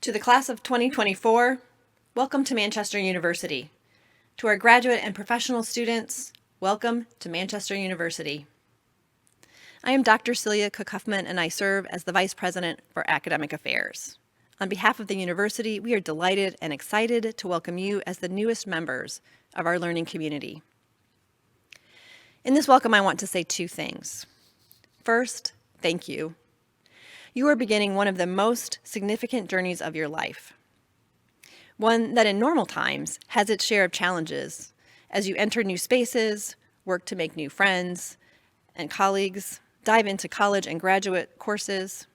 To the class of 2024, welcome to Manchester University. To our graduate and professional students, welcome to Manchester University. I am Dr. Celia Cook-Huffman, and I serve as the Vice President for Academic Affairs. On behalf of the university, we are delighted and excited to welcome you as the newest members of our learning community. In this welcome, I want to say two things. First, thank you. You are beginning one of the most significant journeys of your life. One that in normal times has its share of challenges as you enter new spaces, work to make new friends and colleagues, dive into college and graduate courses.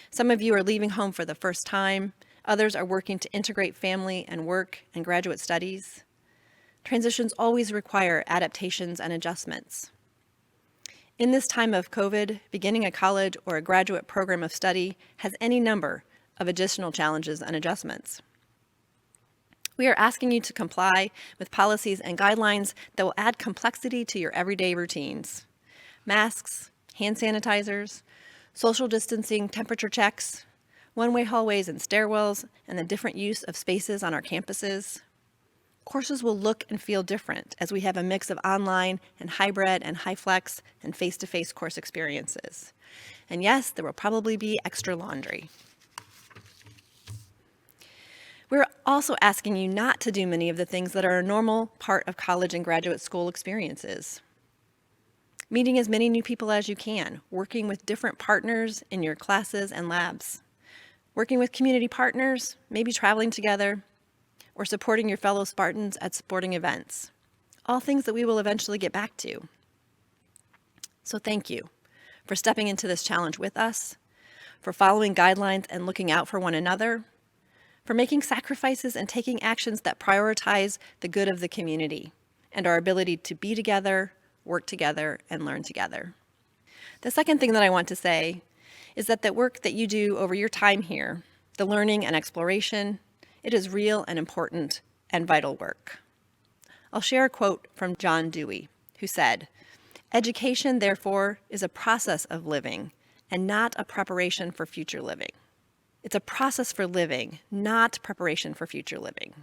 Some of you are leaving home for the first time. Others are working to integrate family and work and graduate studies. Transitions always require adaptations and adjustments. In this time of COVID, beginning a college or a graduate program of study has any number of additional challenges and adjustments. We are asking you to comply with policies and guidelines that will add complexity to your everyday routines. Masks, hand sanitizers, social distancing, temperature checks, one-way hallways and stairwells, and the different use of spaces on our campuses. Courses will look and feel different as we have a mix of online and hybrid and high-flex and face-to-face course experiences. And yes, there will probably be extra laundry. We're also asking you not to do many of the things that are a normal part of college and graduate school experiences. Meeting as many new people as you can, working with different partners in your classes and labs, working with community partners, maybe traveling together, or supporting your fellow Spartans at sporting events. All things that we will eventually get back to. So thank you for stepping into this challenge with us, for following guidelines and looking out for one another, for making sacrifices and taking actions that prioritize the good of the community and our ability to be together, work together, and learn together. The second thing that I want to say is that the work that you do over your time here, the learning and exploration, it is real and important and vital work. I'll share a quote from John Dewey, who said, "Education, therefore, is a process of living and not a preparation for future living." It's a process for living, not preparation for future living.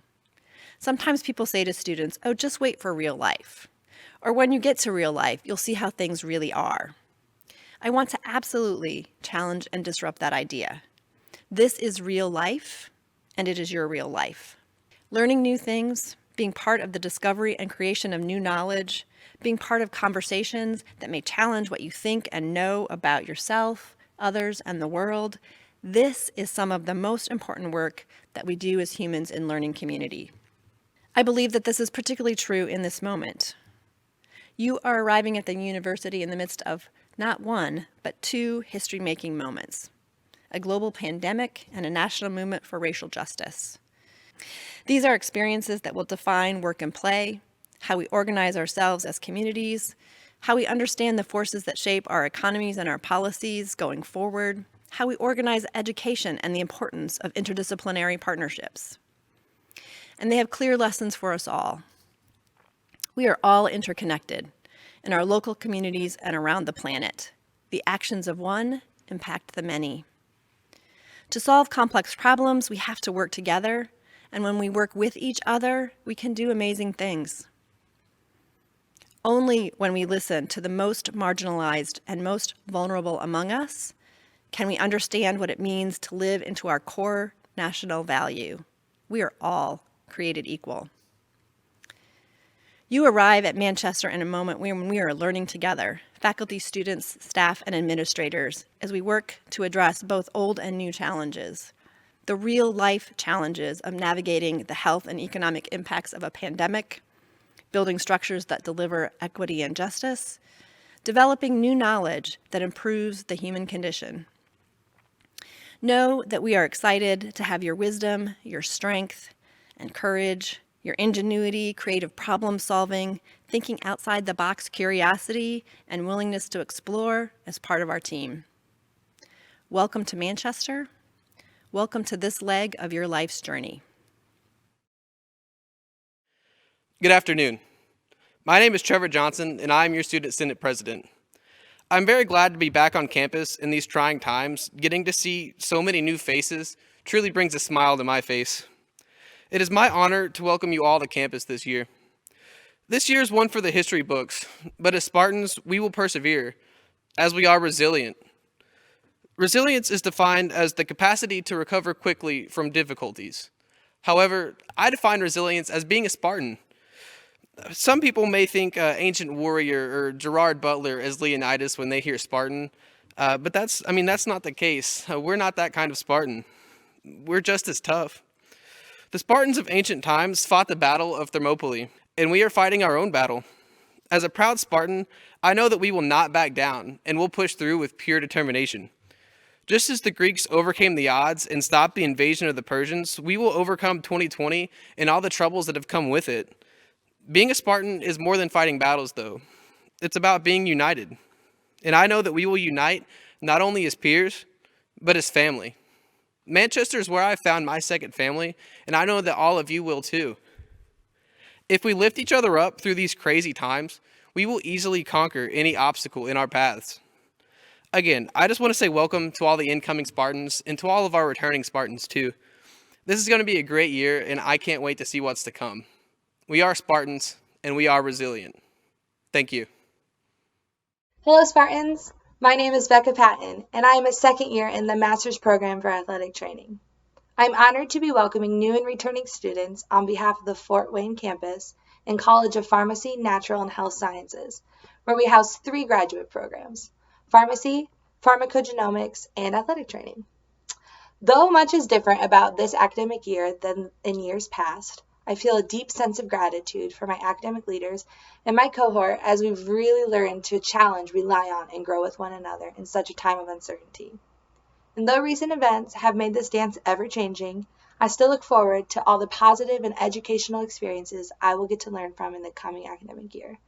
Sometimes people say to students, "Oh, just wait for real life." Or when you get to real life, you'll see how things really are. I want to absolutely challenge and disrupt that idea. This is real life, and it is your real life. Learning new things, being part of the discovery and creation of new knowledge, being part of conversations that may challenge what you think and know about yourself, others, and the world, this is some of the most important work that we do as humans in learning community. I believe that this is particularly true in this moment. You are arriving at the university in the midst of not one, but two history-making moments: a global pandemic and a national movement for racial justice. These are experiences that will define work and play, how we organize ourselves as communities, how we understand the forces that shape our economies and our policies going forward, how we organize education and the importance of interdisciplinary partnerships. And they have clear lessons for us all. We are all interconnected in our local communities and around the planet. The actions of one impact the many. To solve complex problems, we have to work together, and when we work with each other, we can do amazing things. Only when we listen to the most marginalized and most vulnerable among us can we understand what it means to live into our core national value. We are all created equal. You arrive at Manchester in a moment when we are learning together, faculty, students, staff, and administrators, as we work to address both old and new challenges. The real-life challenges of navigating the health and economic impacts of a pandemic, building structures that deliver equity and justice, developing new knowledge that improves the human condition. Know that we are excited to have your wisdom, your strength, and courage, your ingenuity, creative problem solving, thinking outside the box curiosity, and willingness to explore as part of our team. Welcome to Manchester. Welcome to this leg of your life's journey. Good afternoon. My name is Trevor Johnson, and I am your Student Senate President. I'm very glad to be back on campus in these trying times, getting to see so many new faces, truly brings a smile to my face. It is my honor to welcome you all to campus this year. This year is one for the history books, but as Spartans, we will persevere, as we are resilient. Resilience is defined as the capacity to recover quickly from difficulties. However, I define resilience as being a Spartan. Some people may think ancient warrior or Gerard Butler as Leonidas when they hear Spartan, but that's not the case. We're not that kind of Spartan. We're just as tough. The Spartans of ancient times fought the Battle of Thermopylae, and we are fighting our own battle. As a proud Spartan, I know that we will not back down and will push through with pure determination. Just as the Greeks overcame the odds and stopped the invasion of the Persians, we will overcome 2020 and all the troubles that have come with it. Being a Spartan is more than fighting battles, though. It's about being united. And I know that we will unite not only as peers, but as family. Manchester is where I found my second family, and I know that all of you will too. If we lift each other up through these crazy times, we will easily conquer any obstacle in our paths. Again, I just want to say welcome to all the incoming Spartans and to all of our returning Spartans too. This is going to be a great year, and I can't wait to see what's to come. We are Spartans, and we are resilient. Thank you. Hello, Spartans. My name is Becca Patton, and I am a second year in the Master's Program for Athletic Training. I'm honored to be welcoming new and returning students on behalf of the Fort Wayne campus and College of Pharmacy, Natural, and Health Sciences, where we house 3 graduate programs: pharmacy, pharmacogenomics, and athletic training. Though much is different about this academic year than in years past, I feel a deep sense of gratitude for my academic leaders and my cohort as we've really learned to challenge, rely on, and grow with one another in such a time of uncertainty. And though recent events have made this dance ever-changing, I still look forward to all the positive and educational experiences I will get to learn from in the coming academic year,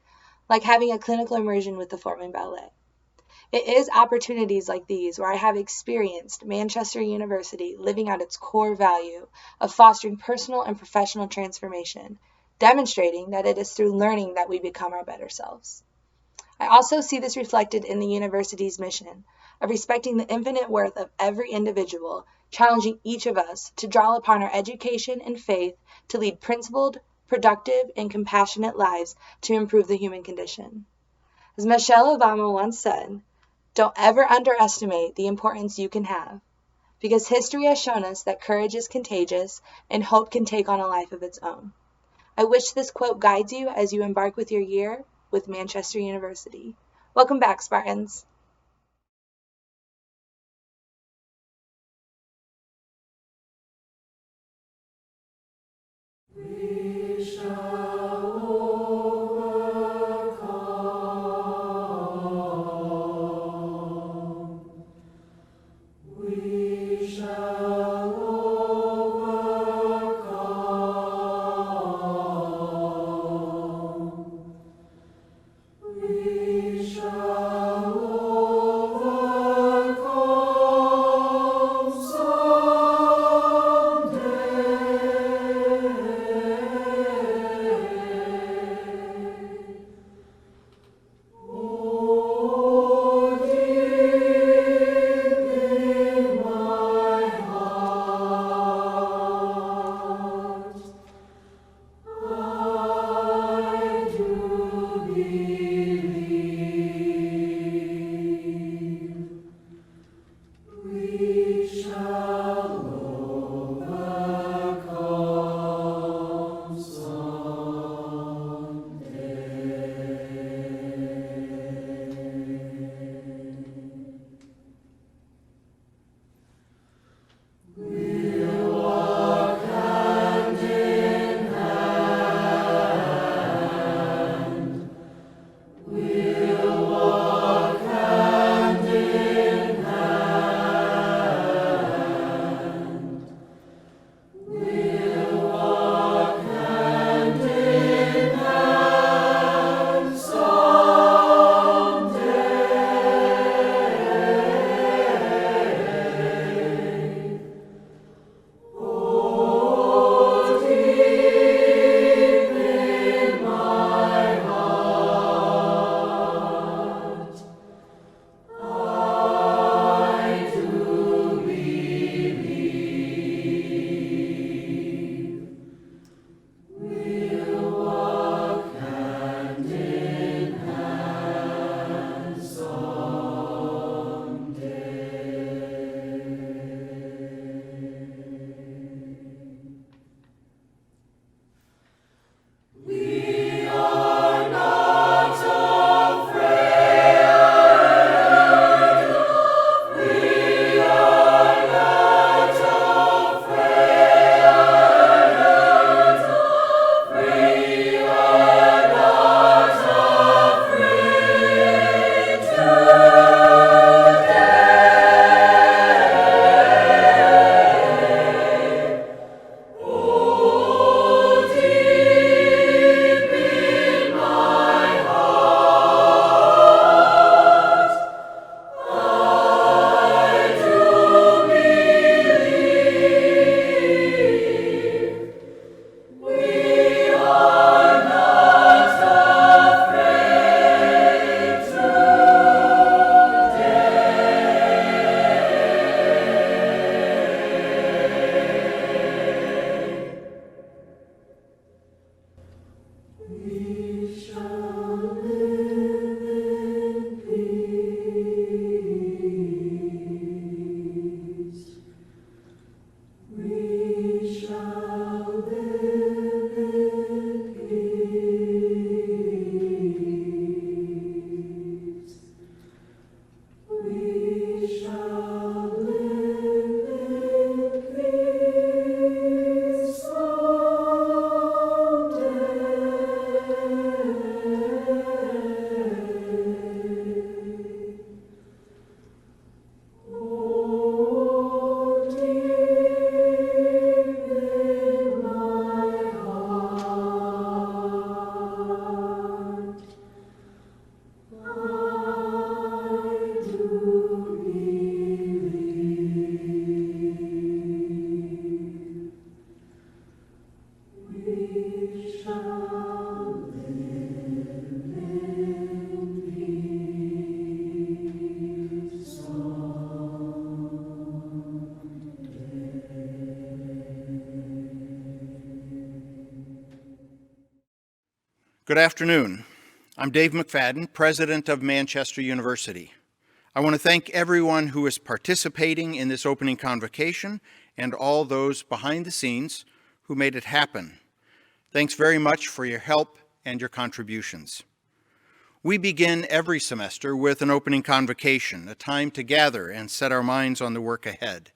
like having a clinical immersion with the Fort Wayne Ballet. It is opportunities like these where I have experienced Manchester University living out its core value of fostering personal and professional transformation, demonstrating that it is through learning that we become our better selves. I also see this reflected in the university's mission of respecting the infinite worth of every individual, challenging each of us to draw upon our education and faith to lead principled, productive, and compassionate lives to improve the human condition. As Michelle Obama once said, "Don't ever underestimate the importance you can have, because history has shown us that courage is contagious and hope can take on a life of its own." I wish this quote guides you as you embark with your year with Manchester University. Welcome back, Spartans. We shall overcome. We shall overcome. We shall overcome someday. Good afternoon. I'm Dave McFadden, president of Manchester University. I want to thank everyone who is participating in this opening convocation and all those behind the scenes who made it happen. Thanks very much for your help and your contributions. We begin every semester with an opening convocation, a time to gather and set our minds on the work ahead.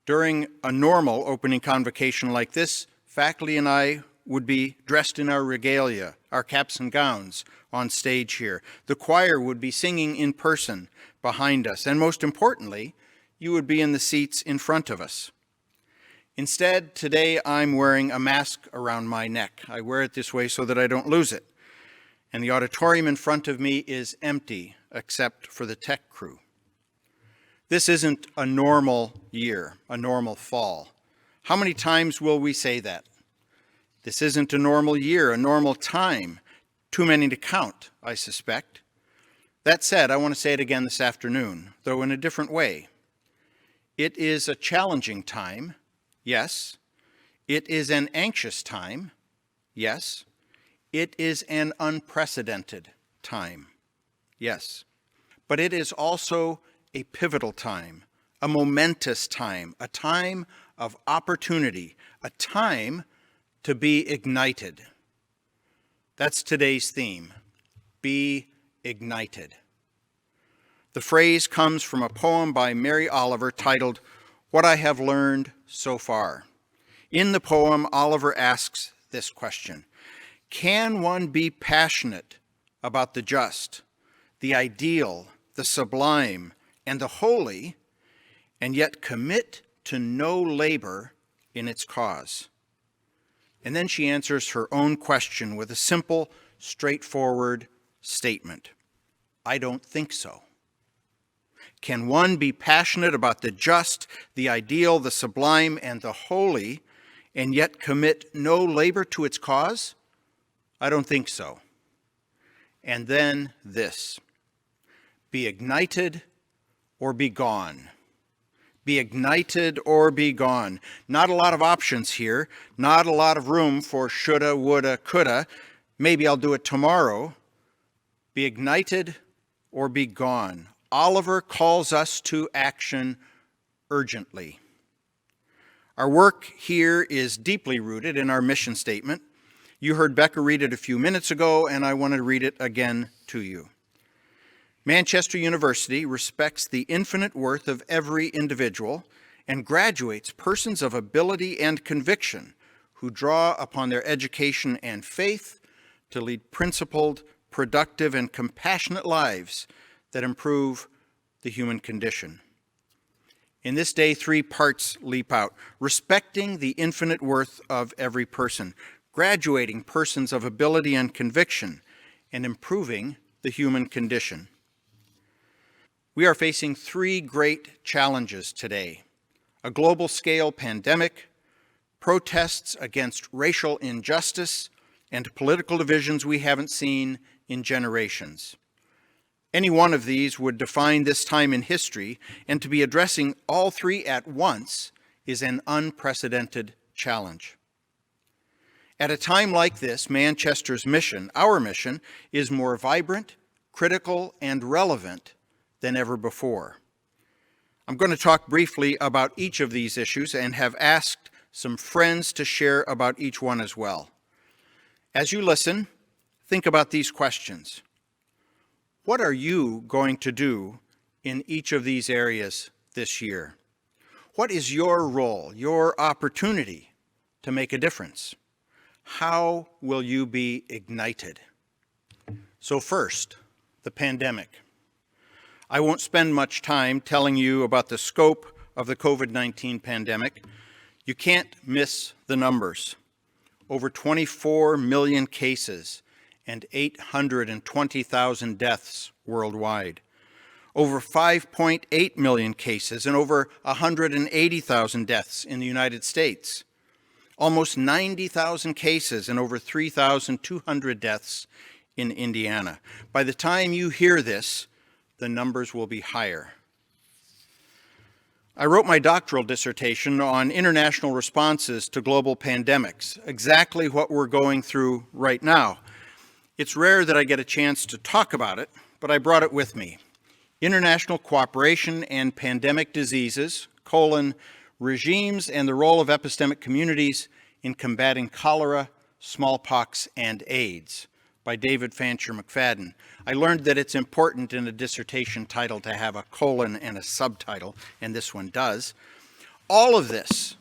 During a normal opening convocation like this, faculty and I would be dressed in our regalia, our caps and gowns, on stage here. The choir would be singing in person behind us, and most importantly, you would be in the seats in front of us. Instead, today I'm wearing a mask around my neck. I wear it this way so that I don't lose it. And the auditorium in front of me is empty, except for the tech crew. This isn't a normal year, a normal fall. How many times will we say that? This isn't a normal year, a normal time. Too many to count, I suspect. That said, I want to say it again this afternoon, though in a different way. It is a challenging time, yes. It is an anxious time, yes. It is an unprecedented time, yes. But it is also a pivotal time, a momentous time, a time of opportunity, a time to be ignited. That's today's theme, be ignited. The phrase comes from a poem by Mary Oliver titled, "What I Have Learned So Far." In the poem, Oliver asks this question: can one be passionate about the just, the ideal, the sublime, and the holy, and yet commit to no labor in its cause? And then she answers her own question with a simple, straightforward statement: I don't think so. Can one be passionate about the just, the ideal, the sublime, and the holy, and yet commit no labor to its cause? I don't think so. And then this: be ignited or be gone. Be ignited or be gone. Not a lot of options here, not a lot of room for shoulda, woulda, coulda. Maybe I'll do it tomorrow. Be ignited or be gone. Oliver calls us to action urgently. Our work here is deeply rooted in our mission statement. You heard Becca read it a few minutes ago, and I want to read it again to you. Manchester University respects the infinite worth of every individual and graduates persons of ability and conviction who draw upon their education and faith to lead principled, productive, and compassionate lives that improve the human condition. In this day, 3 parts leap out: respecting the infinite worth of every person, graduating persons of ability and conviction, and improving the human condition. We are facing 3 great challenges today: a global-scale pandemic, protests against racial injustice, and political divisions we haven't seen in generations. Any one of these would define this time in history, and to be addressing all 3 at once is an unprecedented challenge. At a time like this, Manchester's mission, our mission, is more vibrant, critical, and relevant than ever before. I'm going to talk briefly about each of these issues and have asked some friends to share about each one as well. As you listen, think about these questions. What are you going to do in each of these areas this year? What is your role, your opportunity to make a difference? How will you be ignited? So first, the pandemic. I won't spend much time telling you about the scope of the COVID-19 pandemic. You can't miss the numbers. Over 24 million cases and 820,000 deaths worldwide. Over 5.8 million cases and over 180,000 deaths in the United States. Almost 90,000 cases and over 3,200 deaths in Indiana. By the time you hear this, the numbers will be higher. I wrote my doctoral dissertation on international responses to global pandemics, exactly what we're going through right now. It's rare that I get a chance to talk about it, but I brought it with me. International Cooperation and Pandemic Diseases, regimes and the role of epistemic communities in combating cholera, smallpox, and AIDS, by David Fancher McFadden. I learned that it's important in a dissertation title to have a colon and a subtitle, and this one does. All of this,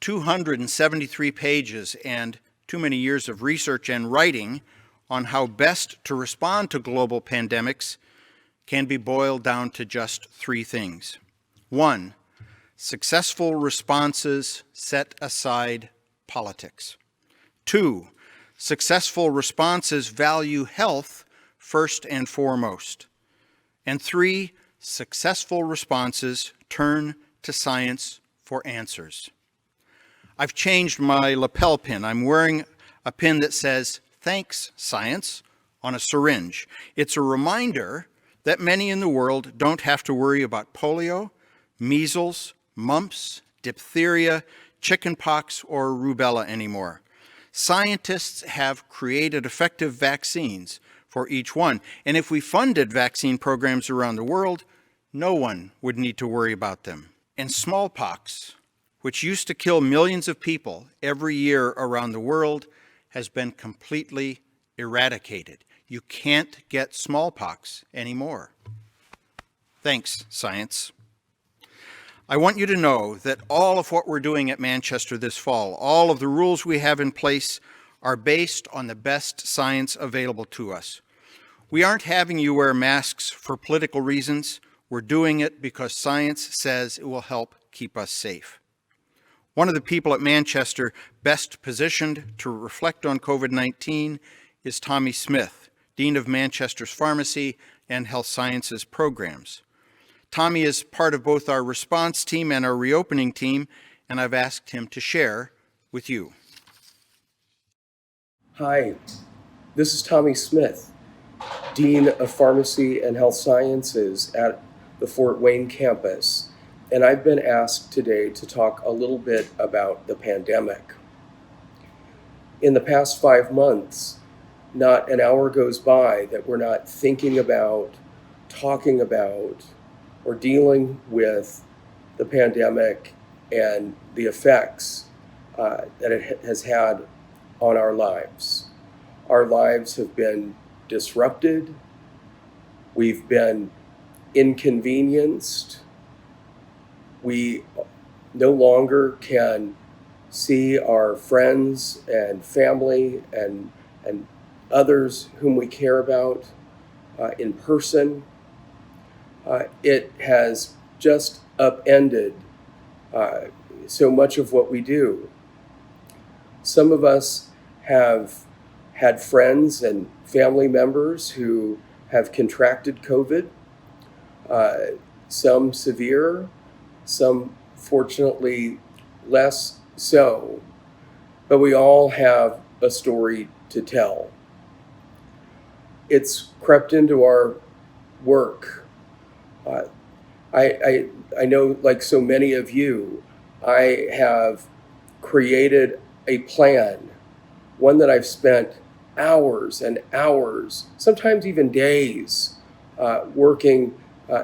273 pages and too many years of research and writing on how best to respond to global pandemics, can be boiled down to just three things. 1, successful responses set aside politics. 2, successful responses value health first and foremost. And 3, successful responses turn to science for answers. I've changed my lapel pin. I'm wearing a pin that says, "Thanks, Science," on a syringe. It's a reminder that many in the world don't have to worry about polio, measles, mumps, diphtheria, chickenpox, or rubella anymore. Scientists have created effective vaccines for each one. And if we funded vaccine programs around the world, no one would need to worry about them. And smallpox, which used to kill millions of people every year around the world, has been completely eradicated. You can't get smallpox anymore. Thanks, science. I want you to know that all of what we're doing at Manchester this fall, all of the rules we have in place, are based on the best science available to us. We aren't having you wear masks for political reasons. We're doing it because science says it will help keep us safe. One of the people at Manchester best positioned to reflect on COVID-19 is Tommy Smith, Dean of Manchester's Pharmacy and Health Sciences programs. Tommy is part of both our response team and our reopening team, and I've asked him to share with you. Hi, this is Tommy Smith, Dean of Pharmacy and Health Sciences at the Fort Wayne campus, and I've been asked today to talk a little bit about the pandemic. In the past 5 months, not an hour goes by that we're not thinking about, talking about, or dealing with the pandemic and the effects that it has had on our lives. Our lives have been disrupted. We've been inconvenienced. We no longer can see our friends and family and others whom we care about in person. It has just upended so much of what we do. Some of us have had friends and family members who have contracted COVID, some severe, some fortunately less so, but we all have a story to tell. It's crept into our work. I know, like so many of you, I have created a plan, one that I've spent hours and hours, sometimes even days, working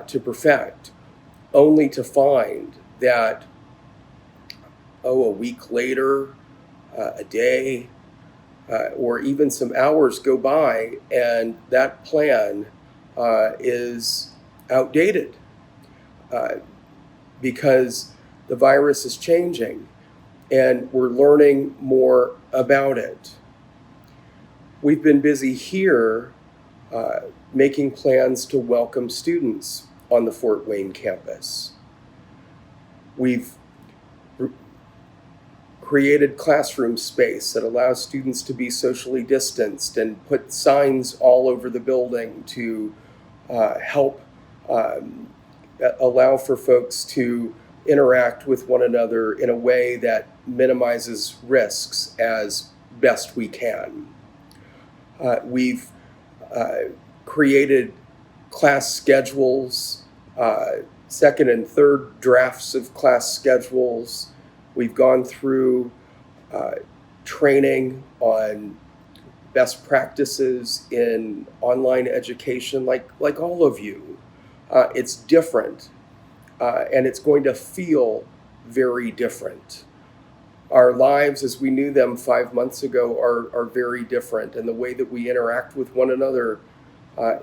to perfect, only to find that, a week later, a day, or even some hours go by, and that plan is outdated because the virus is changing and we're learning more about it. We've been busy here making plans to welcome students on the Fort Wayne campus. We've created classroom space that allows students to be socially distanced and put signs all over the building to help allow for folks to interact with one another in a way that minimizes risks as best we can. We've created class schedules, second and third drafts of class schedules. We've gone through training on best practices in online education, like all of you. It's different, and it's going to feel very different. Our lives as we knew them 5 months ago are very different, and the way that we interact with one another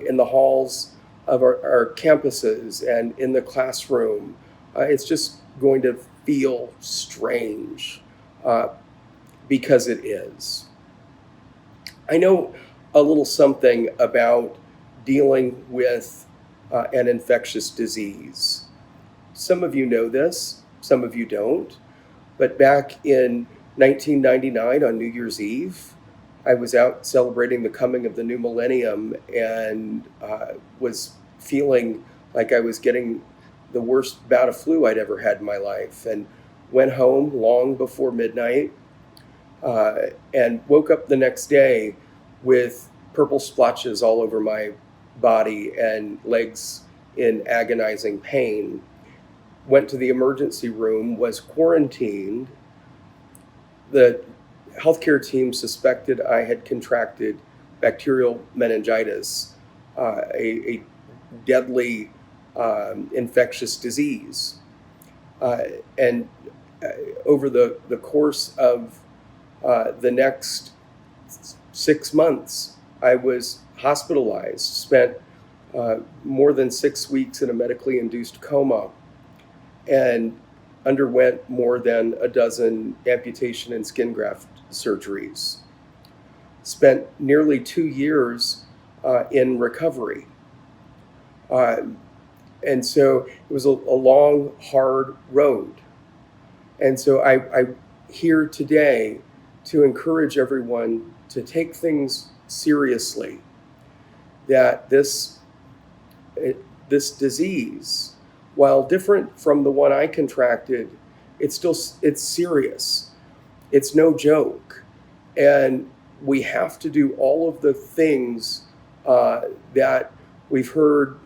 in the halls of our campuses and in the classroom, it's just going to feel strange because it is. I know a little something about dealing with an infectious disease. Some of you know this, some of you don't. But back in 1999 on New Year's Eve, I was out celebrating the coming of the new millennium and was feeling like I was getting the worst bout of flu I'd ever had in my life, and went home long before midnight and woke up the next day with purple splotches all over my body and legs in agonizing pain. Went to the emergency room, was quarantined. The healthcare team suspected I had contracted bacterial meningitis, a deadly infectious disease. And over the course of the next 6 months, I was hospitalized, spent more than 6 weeks in a medically induced coma, and underwent more than a dozen amputation and skin graft surgeries. Spent nearly 2 years in recovery. And so it was a long, hard road. And so I'm here today to encourage everyone to take things seriously, that this disease, while different from the one I contracted, it's serious. It's no joke. And we have to do all of the things that we've heard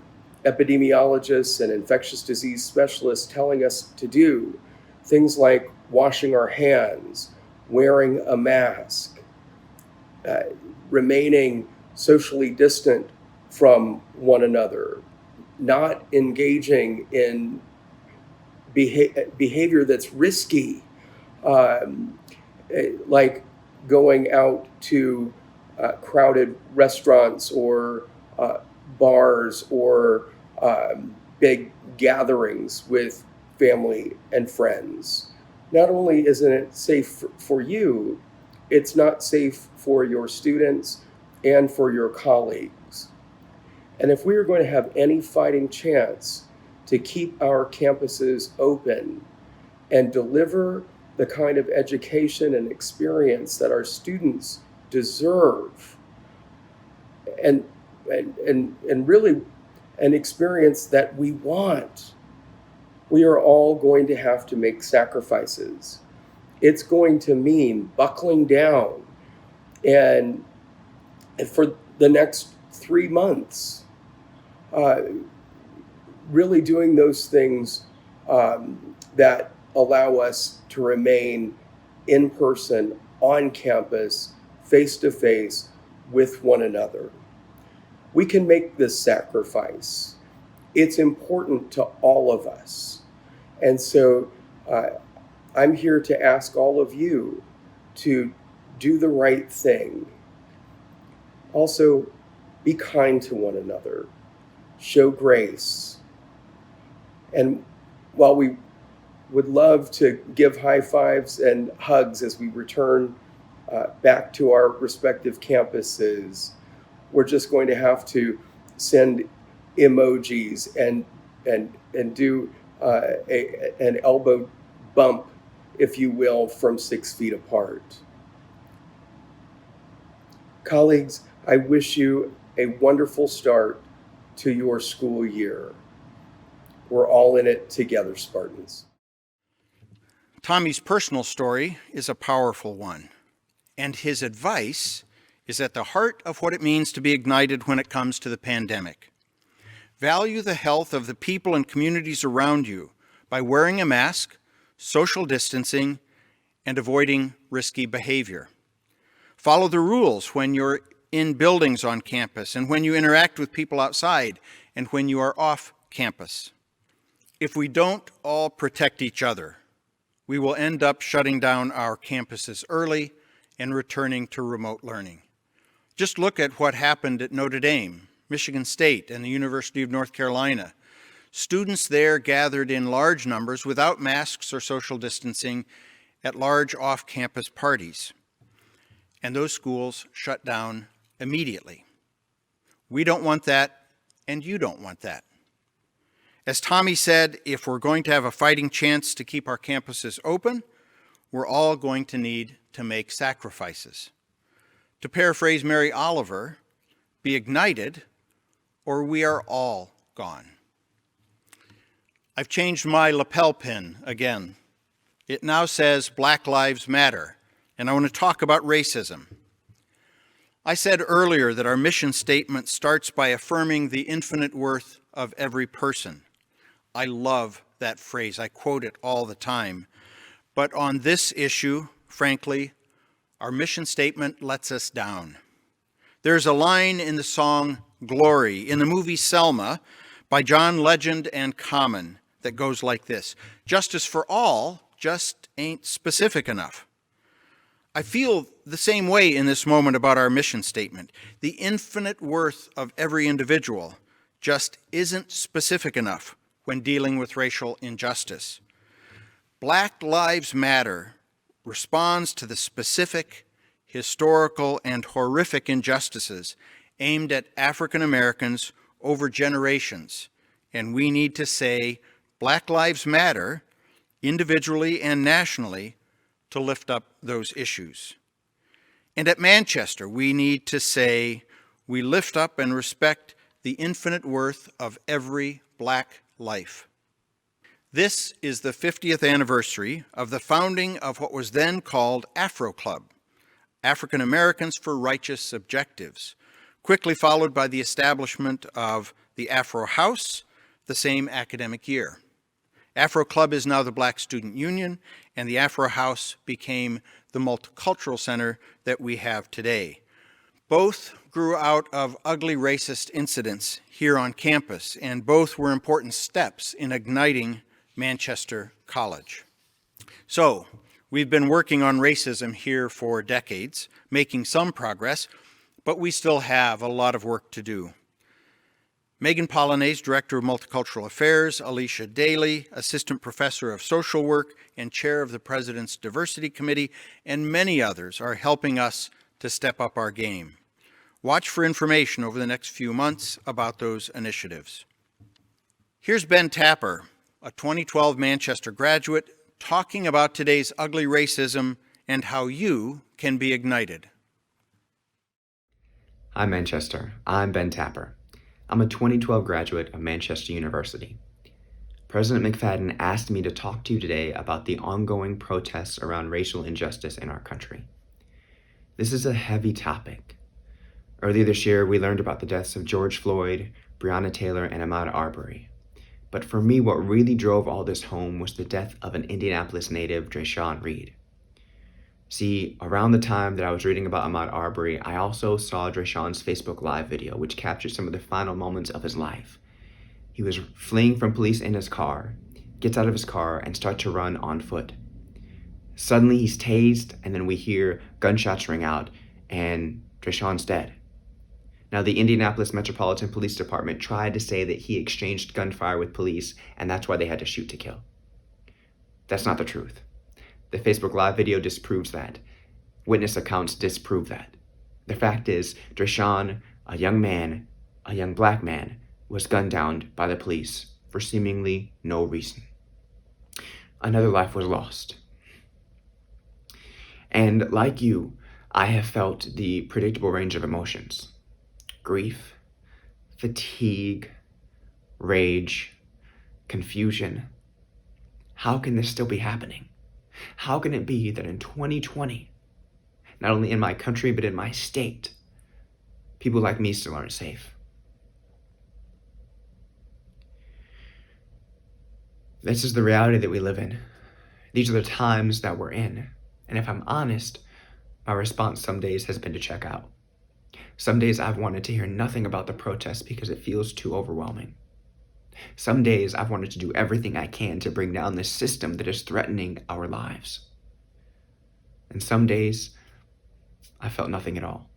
epidemiologists and infectious disease specialists telling us to do. Things like washing our hands, wearing a mask, remaining socially distant from one another, not engaging in behavior that's risky, like going out to crowded restaurants or bars or big gatherings with family and friends. Not only isn't it safe for you, it's not safe for your students and for your colleagues. And if we are going to have any fighting chance to keep our campuses open and deliver the kind of education and experience that our students deserve, and really an experience that we want, we are all going to have to make sacrifices. It's going to mean buckling down and for the next 3 months, really doing those things that allow us to remain in person, on campus, face to face with one another. We can make this sacrifice. It's important to all of us. And so I'm here to ask all of you to do the right thing. Also, be kind to one another. Show grace. And while we would love to give high fives and hugs as we return back to our respective campuses, we're just going to have to send emojis and do an elbow bump, if you will, from 6 feet apart. Colleagues, I wish you a wonderful start to your school year. We're all in it together, Spartans. Tommy's personal story is a powerful one, and his advice is at the heart of what it means to be ignited when it comes to the pandemic. Value the health of the people and communities around you by wearing a mask, social distancing, and avoiding risky behavior. Follow the rules when you're in buildings on campus and when you interact with people outside and when you are off campus. If we don't all protect each other, we will end up shutting down our campuses early and returning to remote learning. Just look at what happened at Notre Dame, Michigan State, and the University of North Carolina. Students there gathered in large numbers without masks or social distancing at large off-campus parties. And those schools shut down immediately. We don't want that, and you don't want that. As Tommy said, if we're going to have a fighting chance to keep our campuses open, we're all going to need to make sacrifices. To paraphrase Mary Oliver, be ignited, or we are all gone. I've changed my lapel pin again. It now says Black Lives Matter, and I want to talk about racism. I said earlier that our mission statement starts by affirming the infinite worth of every person. I love that phrase. I quote it all the time. But on this issue, frankly, our mission statement lets us down. There's a line in the song Glory in the movie Selma by John Legend and Common that goes like this: justice for all just ain't specific enough. I feel the same way in this moment about our mission statement. The infinite worth of every individual just isn't specific enough when dealing with racial injustice. Black Lives Matter responds to the specific, historical, and horrific injustices aimed at African Americans over generations, and we need to say Black Lives Matter individually and nationally to lift up those issues. And at Manchester, we need to say we lift up and respect the infinite worth of every Black life. This is the 50th anniversary of the founding of what was then called Afro Club, African Americans for Righteous Objectives, quickly followed by the establishment of the Afro House the same academic year. Afro Club is now the Black Student Union, and the Afro House became the multicultural center that we have today. Both grew out of ugly racist incidents here on campus, and both were important steps in igniting Manchester College. So, we've been working on racism here for decades, making some progress, but we still have a lot of work to do. Megan Polonais, Director of Multicultural Affairs, Alicia Daly, Assistant Professor of Social Work and Chair of the President's Diversity Committee, and many others are helping us to step up our game. Watch for information over the next few months about those initiatives. Here's Ben Tapper, a 2012 Manchester graduate, talking about today's ugly racism and how you can be ignited. Hi Manchester, I'm Ben Tapper. I'm a 2012 graduate of Manchester University. President McFadden asked me to talk to you today about the ongoing protests around racial injustice in our country. This is a heavy topic. Earlier this year, we learned about the deaths of George Floyd, Breonna Taylor, and Ahmaud Arbery. But for me, what really drove all this home was the death of an Indianapolis native, Dre'Shawn Reed. See, around the time that I was reading about Ahmaud Arbery, I also saw Dre'Shawn's Facebook Live video, which captured some of the final moments of his life. He was fleeing from police in his car, gets out of his car, and starts to run on foot. Suddenly, he's tased, and then we hear gunshots ring out, and Dre'Shawn's dead. Now, the Indianapolis Metropolitan Police Department tried to say that he exchanged gunfire with police, and that's why they had to shoot to kill. That's not the truth. The Facebook Live video disproves that. Witness accounts disprove that. The fact is, Dre'Shawn, a young man, a young black man, was gunned down by the police for seemingly no reason. Another life was lost. And like you, I have felt the predictable range of emotions: grief, fatigue, rage, confusion. How can this still be happening? How can it be that in 2020, not only in my country, but in my state, people like me still aren't safe? This is the reality that we live in. These are the times that we're in. And if I'm honest, My response some days has been to check out. Some days I've wanted to hear nothing about the protests because it feels too overwhelming. Some days I've wanted to do everything I can to bring down this system that is threatening our lives. And some days I felt nothing at all.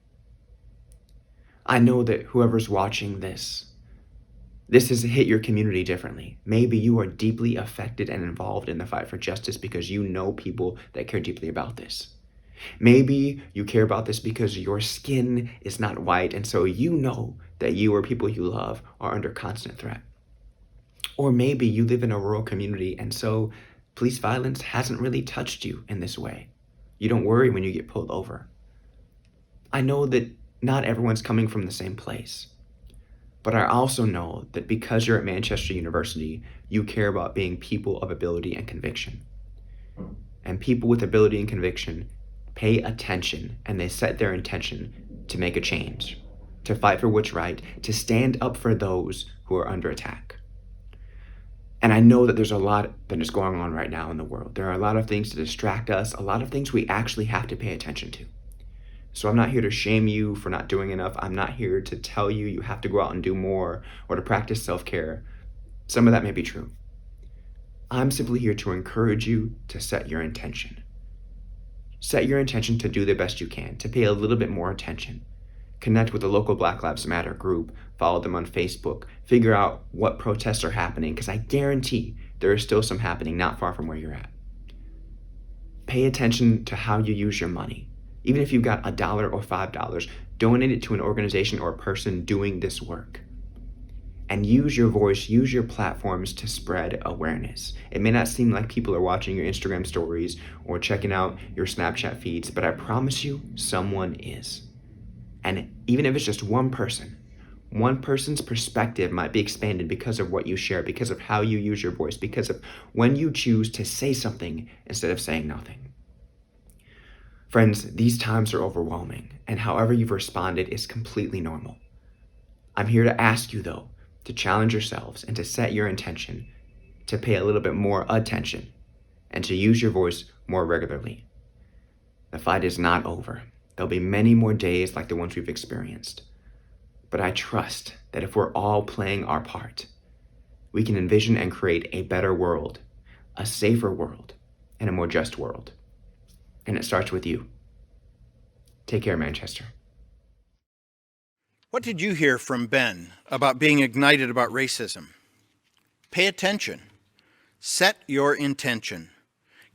I know that whoever's watching this has hit your community differently. Maybe you are deeply affected and involved in the fight for justice because you know people that care deeply about this. Maybe you care about this because your skin is not white, and so you know that you or people you love are under constant threat. Or maybe you live in a rural community, and so police violence hasn't really touched you in this way. You don't worry when you get pulled over. I know that not everyone's coming from the same place. But I also know that because you're at Manchester University, you care about being people of ability and conviction. And people with ability and conviction pay attention, and they set their intention to make a change, to fight for what's right, to stand up for those who are under attack. And I know that there's a lot that is going on right now in the world. There are a lot of things to distract us, a lot of things we actually have to pay attention to. So I'm not here to shame you for not doing enough. I'm not here to tell you you have to go out and do more or to practice self-care. Some of that may be true. I'm simply here to encourage you to set your intention. Set your intention to do the best you can, to pay a little bit more attention. Connect with the local Black Lives Matter group, follow them on Facebook, figure out what protests are happening, because I guarantee there are still some happening not far from where you're at. Pay attention to how you use your money. Even if you've got $1 or $5, donate it to an organization or a person doing this work. And use your voice, use your platforms to spread awareness. It may not seem like people are watching your Instagram stories or checking out your Snapchat feeds, but I promise you, someone is. And even if it's just one person's perspective might be expanded because of what you share, because of how you use your voice, because of when you choose to say something instead of saying nothing. Friends, these times are overwhelming, and however you've responded is completely normal. I'm here to ask you, though, to challenge yourselves and to set your intention to pay a little bit more attention and to use your voice more regularly. The fight is not over. There'll be many more days like the ones we've experienced. But I trust that if we're all playing our part, we can envision and create a better world, a safer world, and a more just world. And it starts with you. Take care, Manchester. What did you hear from Ben about being ignited about racism? Pay attention. Set your intention.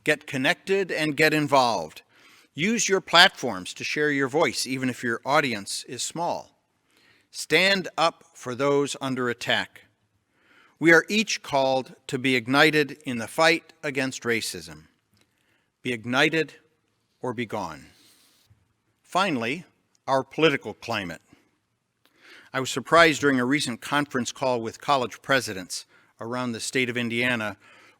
Get connected and get involved. Use your platforms to share your voice, even if your audience is small. Stand up for those under attack. We are each called to be ignited in the fight against racism. Be ignited or be gone. Finally, our political climate. I was surprised during a recent conference call with college presidents around the state of Indiana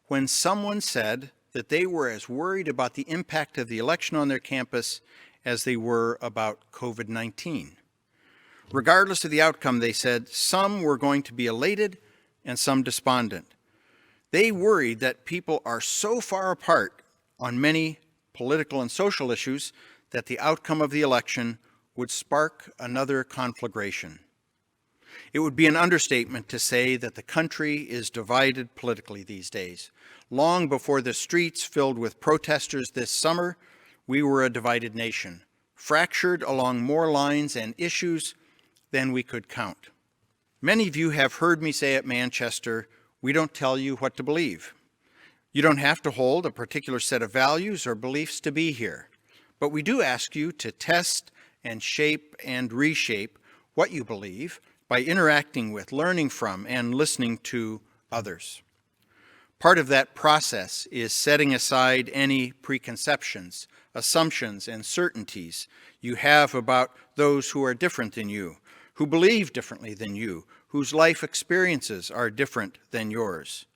when someone said that they were as worried about the impact of the election on their campus as they were about COVID-19. Regardless of the outcome, they said, some were going to be elated and some despondent. They worried that people are so far apart on many political and social issues that the outcome of the election would spark another conflagration. It would be an understatement to say that the country is divided politically these days. Long before the streets filled with protesters this summer, we were a divided nation, fractured along more lines and issues than we could count. Many of you have heard me say at Manchester, we don't tell you what to believe. You don't have to hold a particular set of values or beliefs to be here, but we do ask you to test and shape and reshape what you believe by interacting with, learning from, and listening to others. Part of that process is setting aside any preconceptions, assumptions, and certainties you have about those who are different than you, who believe differently than you, whose life experiences are different than yours.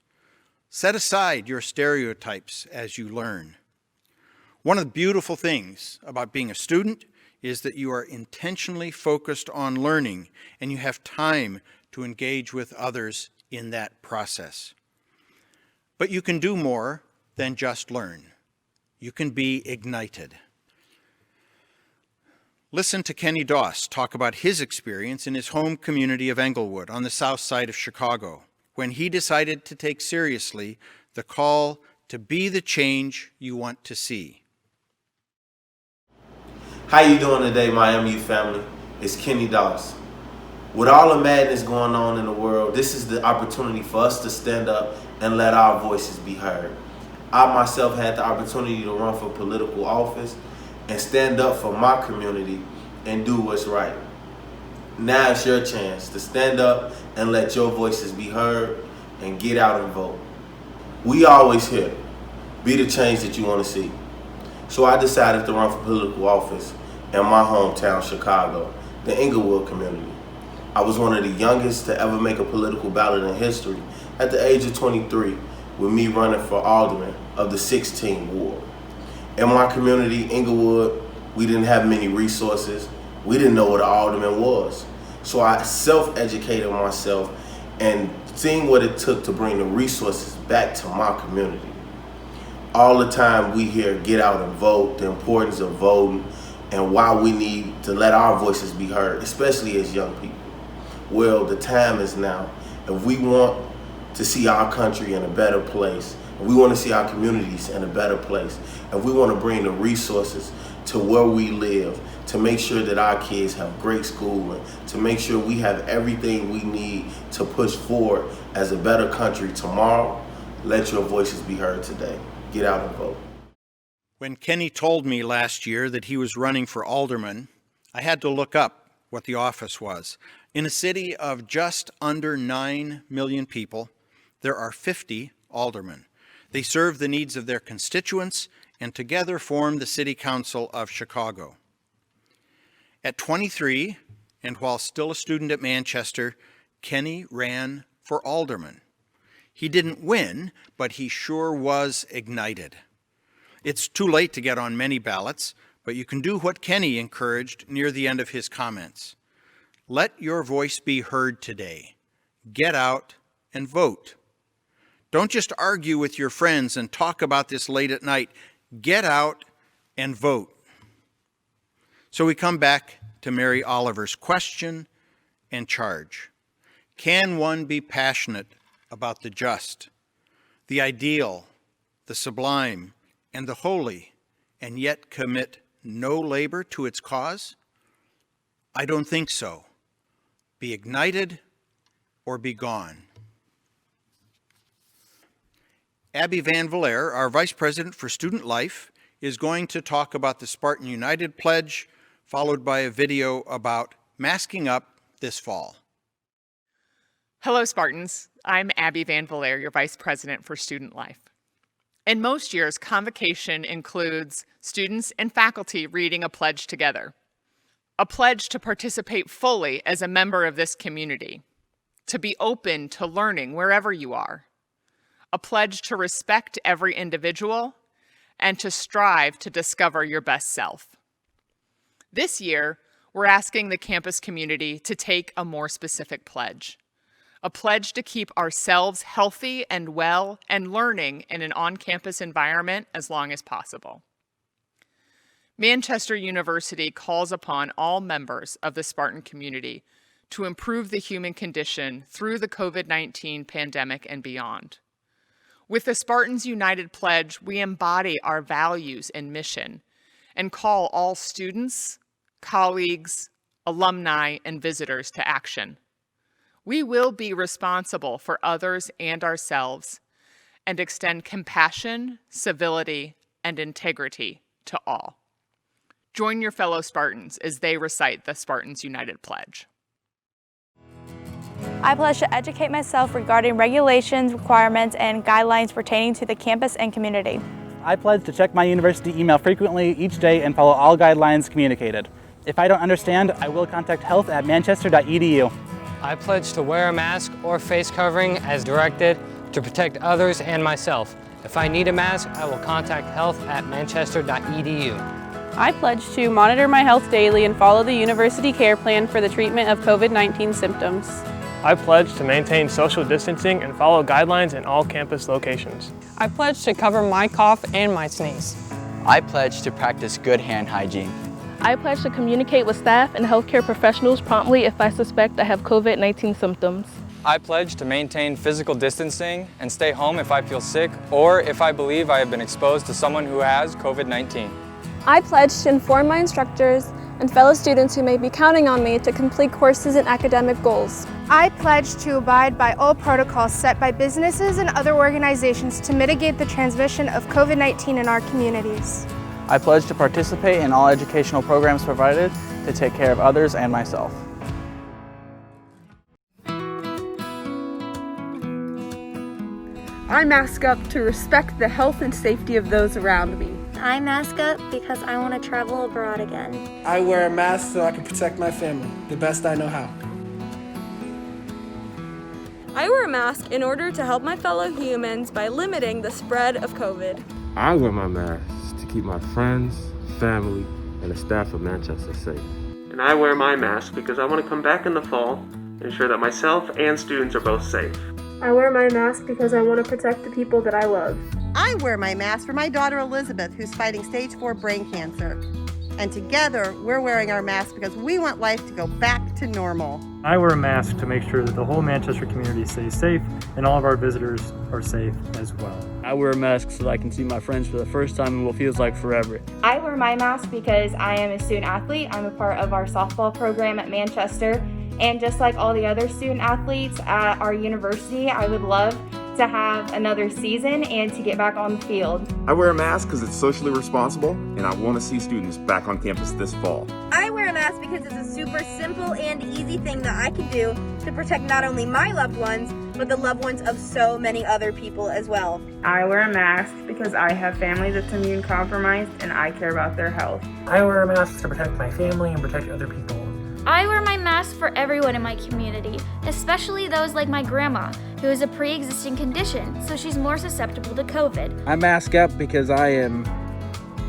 Set aside your stereotypes as you learn. One of the beautiful things about being a student is that you are intentionally focused on learning and you have time to engage with others in that process. But you can do more than just learn. You can be ignited. Listen to Kenny Doss talk about his experience in his home community of Englewood on the south side of Chicago, when he decided to take seriously the call to be the change you want to see. How you doing today, Miami family? It's Kenny Doss. With all the madness going on in the world, this is the opportunity for us to stand up and let our voices be heard. I myself had the opportunity to run for political office and stand up for my community and do what's right. Now it's your chance to stand up and let your voices be heard and get out and vote. We always hear, be the change that you want to see. So I decided to run for political office in my hometown, Chicago, the Englewood community. I was one of the youngest to ever make a political ballot in history at the age of 23, with me running for alderman of the 16th ward. In my community, Englewood, we didn't have many resources. We didn't know what an alderman was. So I self-educated myself and seeing what it took to bring the resources back to my community. All the time we hear get out and vote, the importance of voting, and why we need to let our voices be heard, especially as young people. Well, the time is now. If we want to see our country in a better place, if we want to see our communities in a better place, if we want to bring the resources to where we live, to make sure that our kids have great schooling, to make sure we have everything we need to push forward as a better country tomorrow, let your voices be heard today. Get out and vote. When Kenny told me last year that he was running for alderman, I had to look up what the office was. In a city of just under 9 million people, there are 50 aldermen. They serve the needs of their constituents and together form the City Council of Chicago. At 23, and while still a student at Manchester, Kenny ran for alderman. He didn't win, but he sure was ignited. It's too late to get on many ballots, but you can do what Kenny encouraged near the end of his comments. Let your voice be heard today. Get out and vote. Don't just argue with your friends and talk about this late at night. Get out and vote. So we come back to Mary Oliver's question and charge. Can one be passionate about the just, the ideal, the sublime, and the holy, and yet commit no labor to its cause? I don't think so. Be ignited or be gone. Abby Van Valère, our Vice President for Student Life, is going to talk about the Spartan United Pledge, followed by a video about masking up this fall. Hello, Spartans. I'm Abby Van Valère, your Vice President for Student Life. In most years, Convocation includes students and faculty reading a pledge together. A pledge to participate fully as a member of this community, to be open to learning wherever you are. A pledge to respect every individual and to strive to discover your best self. This year, we're asking the campus community to take a more specific pledge. A pledge to keep ourselves healthy and well and learning in an on-campus environment as long as possible. Manchester University calls upon all members of the Spartan community to improve the human condition through the COVID-19 pandemic and beyond. With the Spartans United Pledge, we embody our values and mission and call all students, colleagues, alumni, and visitors to action. We will be responsible for others and ourselves and extend compassion, civility, and integrity to all. Join your fellow Spartans as they recite the Spartans United Pledge. I pledge to educate myself regarding regulations, requirements, and guidelines pertaining to the campus and community. I pledge to check my university email frequently each day and follow all guidelines communicated. If I don't understand, I will contact health@manchester.edu. I pledge to wear a mask or face covering as directed to protect others and myself. If I need a mask, I will contact health@manchester.edu. I pledge to monitor my health daily and follow the university care plan for the treatment of COVID-19 symptoms. I pledge to maintain social distancing and follow guidelines in all campus locations. I pledge to cover my cough and my sneeze. I pledge to practice good hand hygiene. I pledge to communicate with staff and healthcare professionals promptly if I suspect I have COVID-19 symptoms. I pledge to maintain physical distancing and stay home if I feel sick or if I believe I have been exposed to someone who has COVID-19. I pledge to inform my instructors and fellow students who may be counting on me to complete courses and academic goals. I pledge to abide by all protocols set by businesses and other organizations to mitigate the transmission of COVID-19 in our communities. I pledge to participate in all educational programs provided to take care of others and myself. I mask up to respect the health and safety of those around me. I mask up because I want to travel abroad again. I wear a mask so I can protect my family the best I know how. I wear a mask in order to help my fellow humans by limiting the spread of COVID. I wear my mask to keep my friends, family, and the staff of Manchester safe. And I wear my mask because I want to come back in the fall and ensure that myself and students are both safe. I wear my mask because I want to protect the people that I love. I wear my mask for my daughter Elizabeth, who's fighting stage 4 brain cancer. And together, we're wearing our masks because we want life to go back to normal. I wear a mask to make sure that the whole Manchester community stays safe and all of our visitors are safe as well. I wear a mask so that I can see my friends for the first time in what feels like forever. I wear my mask because I am a student athlete. I'm a part of our softball program at Manchester. And just like all the other student athletes at our university, I would love to have another season and to get back on the field. I wear a mask because it's socially responsible and I want to see students back on campus this fall. I wear a mask because it's a super simple and easy thing that I can do to protect not only my loved ones, but the loved ones of so many other people as well. I wear a mask because I have family that's immune compromised and I care about their health. I wear a mask to protect my family and protect other people. I wear my mask for everyone in my community, especially those like my grandma, who has a pre-existing condition, so she's more susceptible to COVID. I mask up because I am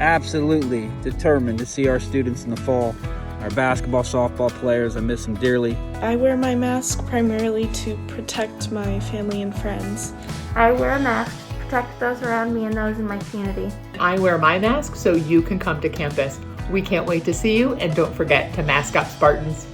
absolutely determined to see our students in the fall. Our basketball, softball players, I miss them dearly. I wear my mask primarily to protect my family and friends. I wear a mask to protect those around me and those in my community. I wear my mask so you can come to campus. We can't wait to see you, and don't forget to mask up, Spartans.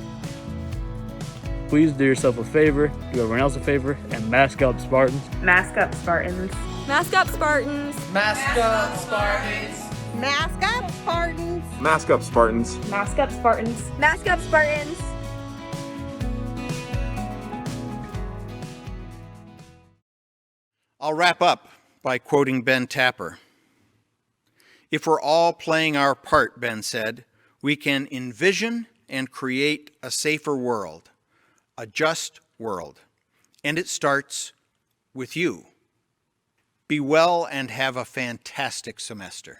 Please do yourself a favor, do everyone else a favor, and mask up, Spartans. Mask up, Spartans. Mask up, Spartans. Mask up, Spartans. Mask up, Spartans. Mask up, Spartans. Mask up, Spartans. Mask up, Spartans. I'll wrap up by quoting Ben Tapper. If we're all playing our part, Ben said, we can envision and create a safer world, a just world. And it starts with you. Be well and have a fantastic semester.